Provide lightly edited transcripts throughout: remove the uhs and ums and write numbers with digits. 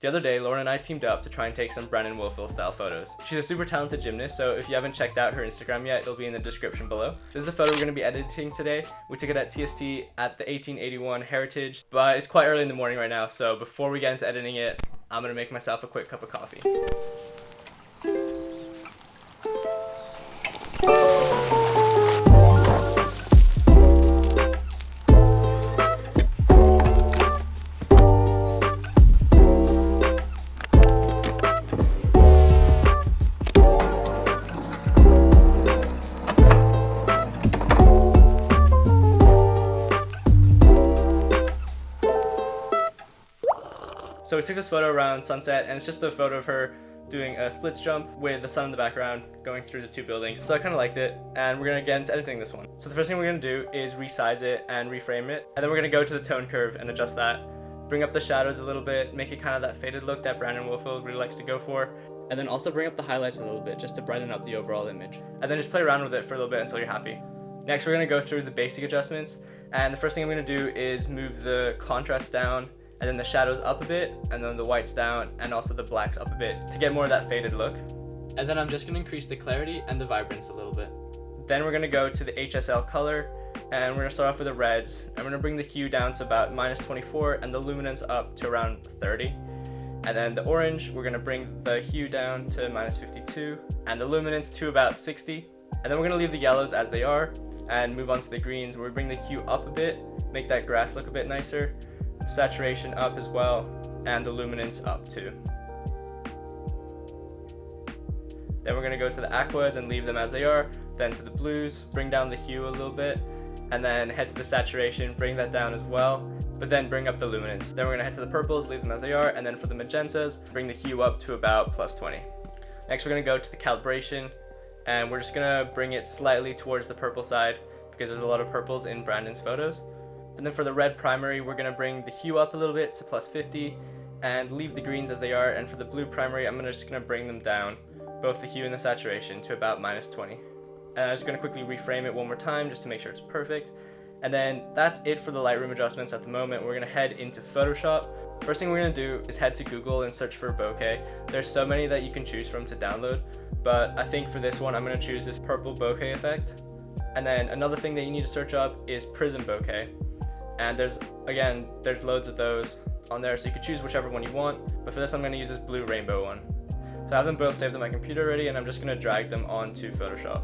The other day, Lauren and I teamed up to try and take some Brennan Woelfel style photos. She's a super talented gymnast, so if you haven't checked out her Instagram yet, it'll be in the description below. This is a photo we're going to be editing today. We took it at TST at the 1881 Heritage, but it's quite early in the morning right now, so before we get into editing it, I'm going to make myself a quick cup of coffee. So we took this photo around sunset, and it's just a photo of her doing a splits jump with the sun in the background going through the two buildings. So I kind of liked it, and we're going to get into editing this one. So the first thing we're going to do is resize it and reframe it, and then we're going to go to the tone curve and adjust that. Bring up the shadows a little bit, make it kind of that faded look that Brennan Woelfel really likes to go for. And then also bring up the highlights a little bit just to brighten up the overall image. And then just play around with it for a little bit until you're happy. Next, we're going to go through the basic adjustments, and the first thing I'm going to do is move the contrast down, and then the shadows up a bit, and then the whites down, and also the blacks up a bit to get more of that faded look. And then I'm just going to increase the clarity and the vibrance a little bit. Then we're going to go to the HSL color, and we're going to start off with the reds. I'm going to bring the hue down to about -24 and the luminance up to around 30. And then the orange, we're going to bring the hue down to -52 and the luminance to about 60. And then we're going to leave the yellows as they are and move on to the greens, where we bring the hue up a bit, make that grass look a bit nicer. Saturation up as well, and the luminance up too. Then we're going to go to the aquas and leave them as they are, then to the blues, bring down the hue a little bit, and then head to the saturation, bring that down as well, but then bring up the luminance. Then we're going to head to the purples, leave them as they are, and then for the magentas, bring the hue up to about +20. Next we're going to go to the calibration, and we're just going to bring it slightly towards the purple side, because there's a lot of purples in Brandon's photos. And then for the red primary, we're going to bring the hue up a little bit to +50 and leave the greens as they are. And for the blue primary, I'm just going to bring them down, both the hue and the saturation, to about -20. And I'm just going to quickly reframe it one more time just to make sure it's perfect. And then that's it for the Lightroom adjustments at the moment. We're going to head into Photoshop. First thing we're going to do is head to Google and search for bokeh. There's so many that you can choose from to download, but I think for this one, I'm going to choose this purple bokeh effect. And then another thing that you need to search up is prism bokeh. And there's loads of those on there, so you could choose whichever one you want. But for this, I'm going to use this blue rainbow one. So I have them both saved on my computer already, and I'm just going to drag them onto Photoshop.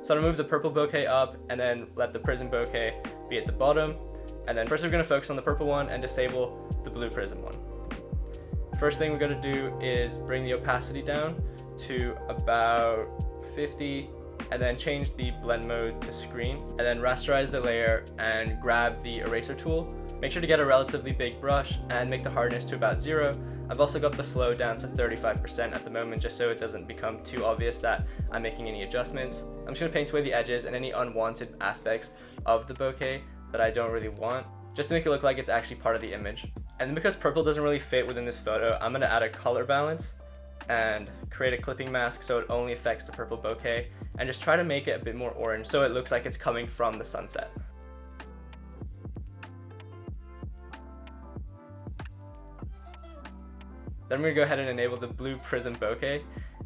So I'm going to move the purple bokeh up, and then let the prism bokeh be at the bottom. And then first we're going to focus on the purple one and disable the blue prism one. First thing we're going to do is bring the opacity down to about 50. And then change the blend mode to screen, and then rasterize the layer and grab the eraser tool. Make sure to get a relatively big brush and make the hardness to about 0. I've also got the flow down to 35% at the moment, just so it doesn't become too obvious that I'm making any adjustments. I'm just going to paint away the edges and any unwanted aspects of the bokeh that I don't really want, just to make it look like it's actually part of the image. And then because purple doesn't really fit within this photo, I'm going to add a color balance and create a clipping mask so it only affects the purple bokeh, and just try to make it a bit more orange so it looks like it's coming from the sunset. Then we're going to go ahead and enable the blue prism bokeh,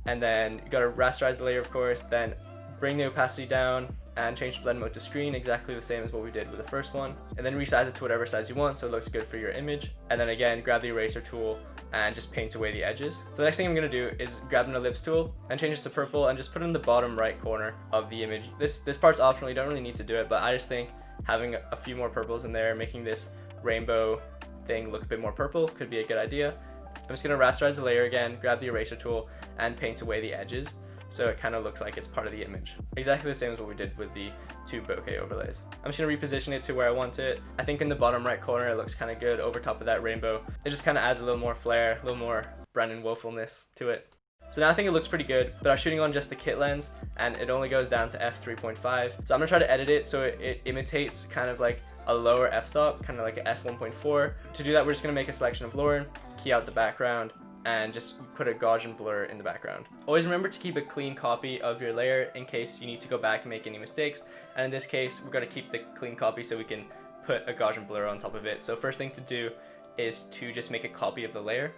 and then you got to rasterize the layer, of course, then bring the opacity down and change blend mode to screen, exactly the same as what we did with the first one, and then resize it to whatever size you want so it looks good for your image. And then again, grab the eraser tool and just paint away the edges. So the next thing I'm going to do is grab an ellipse tool and change this to purple and just put it in the bottom right corner of the image. This part's optional, you don't really need to do it, but I just think having a few more purples in there, making this rainbow thing look a bit more purple, could be a good idea. I'm just going to rasterize the layer again, grab the eraser tool, and paint away the edges so it kind of looks like it's part of the image. Exactly the same as what we did with the two bokeh overlays. I'm just going to reposition it to where I want it. I think in the bottom right corner it looks kind of good over top of that rainbow. It just kind of adds a little more flair, a little more Brennan Woelfelness to it. So now I think it looks pretty good, but I was shooting on just the kit lens and it only goes down to f3.5. So I'm gonna try to edit it so it imitates kind of like a lower f-stop, kind of like an f1.4. To do that, we're just gonna make a selection of Lauren, key out the background, and just put a Gaussian blur in the background. Always remember to keep a clean copy of your layer in case you need to go back and make any mistakes. And in this case, we're gonna keep the clean copy so we can put a Gaussian blur on top of it. So first thing to do is to just make a copy of the layer.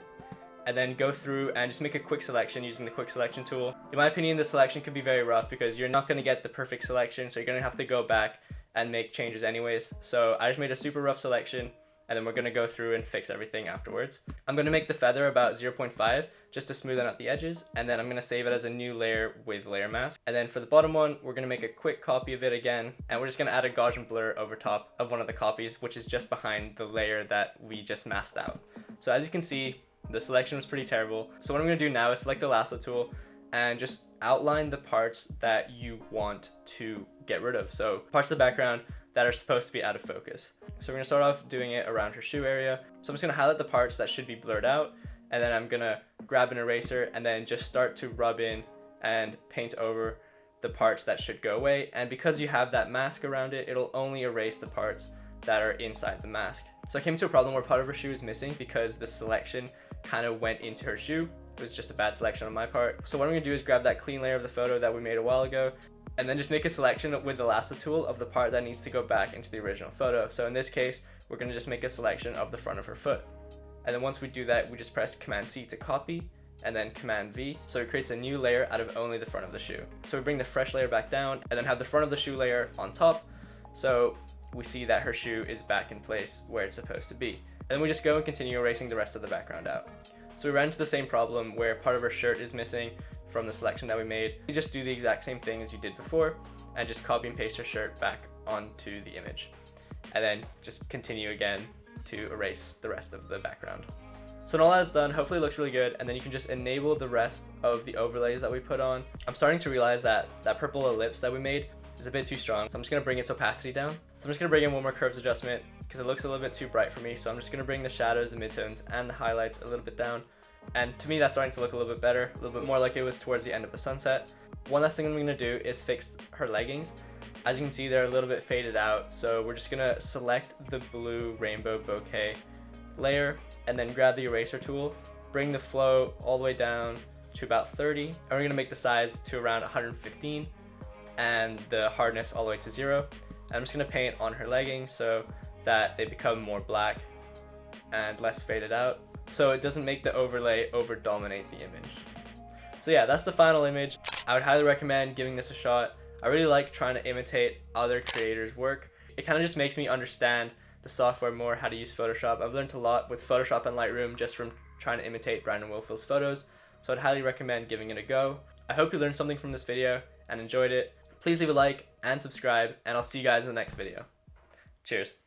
and then go through and just make a quick selection using the quick selection tool. In my opinion, the selection could be very rough because you're not going to get the perfect selection, so you're going to have to go back and make changes anyways. So I just made a super rough selection, and then we're going to go through and fix everything afterwards. I'm going to make the feather about 0.5 just to smoothen out the edges, and then I'm going to save it as a new layer with layer mask. And then for the bottom one, we're going to make a quick copy of it again, and we're just going to add a Gaussian blur over top of one of the copies, which is just behind the layer that we just masked out. So as you can see, the selection was pretty terrible. So what I'm going to do now is select the lasso tool and just outline the parts that you want to get rid of. So parts of the background that are supposed to be out of focus. So we're gonna start off doing it around her shoe area. So I'm just gonna highlight the parts that should be blurred out, and then I'm gonna grab an eraser and then just start to rub in and paint over the parts that should go away. And because you have that mask around it, it'll only erase the parts that are inside the mask. So I came to a problem where part of her shoe is missing because the selection kind of went into her shoe. It was just a bad selection on my part. So what I'm gonna do is grab that clean layer of the photo that we made a while ago, and then just make a selection with the lasso tool of the part that needs to go back into the original photo. So in this case, we're gonna just make a selection of the front of her foot. And then once we do that, we just press Command C to copy, and then Command V. So it creates a new layer out of only the front of the shoe. So we bring the fresh layer back down, and then have the front of the shoe layer on top. So we see that her shoe is back in place where it's supposed to be. And then we just go and continue erasing the rest of the background out. So we ran into the same problem where part of her shirt is missing from the selection that we made. You just do the exact same thing as you did before and just copy and paste her shirt back onto the image. And then just continue again to erase the rest of the background. So when all that's done, hopefully it looks really good, and then you can just enable the rest of the overlays that we put on. I'm starting to realize that that purple ellipse that we made is a bit too strong, so I'm just gonna bring its opacity down. So I'm just gonna bring in one more curves adjustment because it looks a little bit too bright for me. So I'm just gonna bring the shadows, the midtones, and the highlights a little bit down. And to me, that's starting to look a little bit better, a little bit more like it was towards the end of the sunset. One last thing I'm gonna do is fix her leggings. As you can see, they're a little bit faded out. So we're just gonna select the blue rainbow bouquet layer and then grab the eraser tool, bring the flow all the way down to about 30. And we're gonna make the size to around 115 and the hardness all the way to 0. And I'm just gonna paint on her leggings so that they become more black and less faded out, so it doesn't make the overlay over dominate the image. So yeah, that's the final image. I would highly recommend giving this a shot. I really like trying to imitate other creators' work. It kind of just makes me understand the software more, how to use Photoshop. I've learned a lot with Photoshop and Lightroom just from trying to imitate Brandon Woelfel's photos, so I'd highly recommend giving it a go. I hope you learned something from this video and enjoyed it. Please leave a like and subscribe, and I'll see you guys in the next video. Cheers.